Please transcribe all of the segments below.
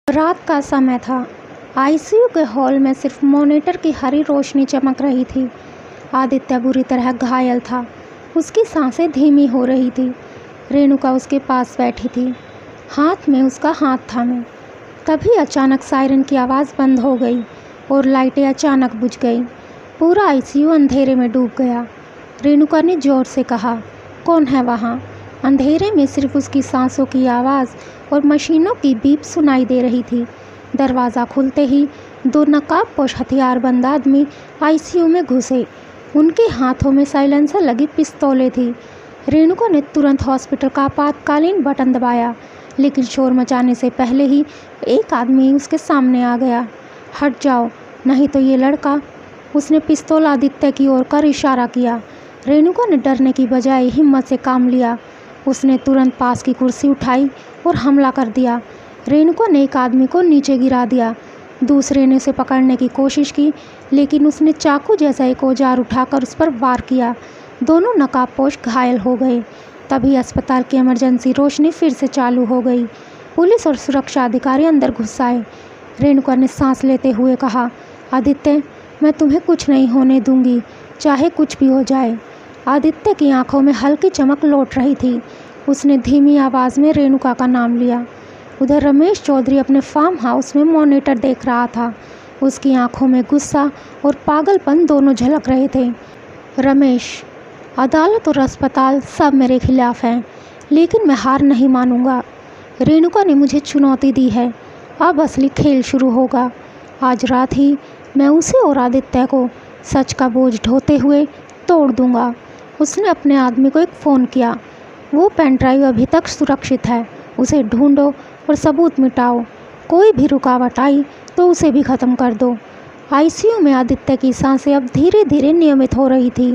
रात का समय था। आईसीयू के हॉल में सिर्फ मॉनिटर की हरी रोशनी चमक रही थी। आदित्य बुरी तरह घायल था। उसकी सांसें धीमी हो रही थी। रेणुका उसके पास बैठी थी, हाथ में उसका हाथ थामे। तभी अचानक सायरन की आवाज़ बंद हो गई और लाइटें अचानक बुझ गई। पूरा आईसीयू अंधेरे में डूब गया। रेणुका ने ज़ोर से कहा, कौन है वहाँ? अंधेरे में सिर्फ उसकी सांसों की आवाज़ और मशीनों की बीप सुनाई दे रही थी। दरवाज़ा खुलते ही दो नकाबपोश हथियारबंद आदमी आईसीयू में घुसे। उनके हाथों में साइलेंसर लगी पिस्तौलें थी। रेणुका ने तुरंत हॉस्पिटल का आपातकालीन बटन दबाया, लेकिन शोर मचाने से पहले ही एक आदमी उसके सामने आ गया। हट जाओ, नहीं तो ये लड़का। उसने पिस्तौल आदित्य की ओर कर इशारा किया। रेणुका ने डरने की बजाय हिम्मत से काम लिया। उसने तुरंत पास की कुर्सी उठाई और हमला कर दिया। रेणुका ने एक आदमी को नीचे गिरा दिया। दूसरे ने उसे पकड़ने की कोशिश की, लेकिन उसने चाकू जैसा एक औजार उठाकर उस पर वार किया। दोनों नकाबपोश घायल हो गए। तभी अस्पताल की इमरजेंसी रोशनी फिर से चालू हो गई। पुलिस और सुरक्षा अधिकारी अंदर घुस आए। रेणुका ने सांस लेते हुए कहा, आदित्य, मैं तुम्हें कुछ नहीं होने दूंगी, चाहे कुछ भी हो जाए। आदित्य की आंखों में हल्की चमक लौट रही थी। उसने धीमी आवाज़ में रेणुका का नाम लिया। उधर रमेश चौधरी अपने फार्म हाउस में मॉनिटर देख रहा था। उसकी आंखों में गुस्सा और पागलपन दोनों झलक रहे थे। रमेश, अदालत और अस्पताल सब मेरे खिलाफ हैं, लेकिन मैं हार नहीं मानूंगा। रेणुका ने मुझे चुनौती दी है। अब असली खेल शुरू होगा। आज रात ही मैं उसे और आदित्य को सच का बोझ ढोते हुए तोड़ दूंगा। उसने अपने आदमी को एक फ़ोन किया। वो पेन ड्राइव अभी तक सुरक्षित है, उसे ढूंढो और सबूत मिटाओ। कोई भी रुकावट आई तो उसे भी ख़त्म कर दो। आईसीयू में आदित्य की सांसें अब धीरे धीरे नियमित हो रही थी।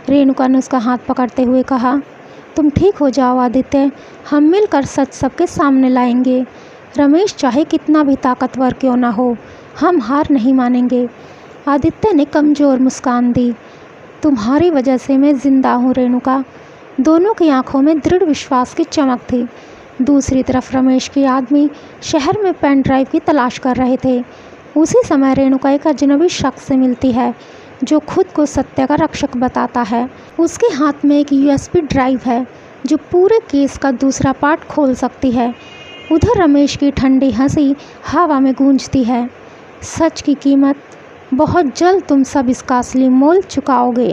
रेणुका ने उसका हाथ पकड़ते हुए कहा, तुम ठीक हो जाओ आदित्य, हम मिलकर सच सबके सामने लाएंगे। रमेश चाहे कितना भी ताकतवर क्यों ना हो, हम हार नहीं मानेंगे। आदित्य ने कमज़ोर मुस्कान दी। तुम्हारी वजह से मैं ज़िंदा हूँ रेणुका। दोनों की आंखों में दृढ़ विश्वास की चमक थी। दूसरी तरफ रमेश के आदमी शहर में पेन ड्राइव की तलाश कर रहे थे। उसी समय रेणुका एक अजनबी शख्स से मिलती है जो खुद को सत्य का रक्षक बताता है। उसके हाथ में एक यूएसबी ड्राइव है जो पूरे केस का दूसरा पार्ट खोल सकती है। उधर रमेश की ठंडी हंसी हवा में गूंजती है। सच की कीमत बहुत जल्द तुम सब इसका असली मोल चुकाओगे।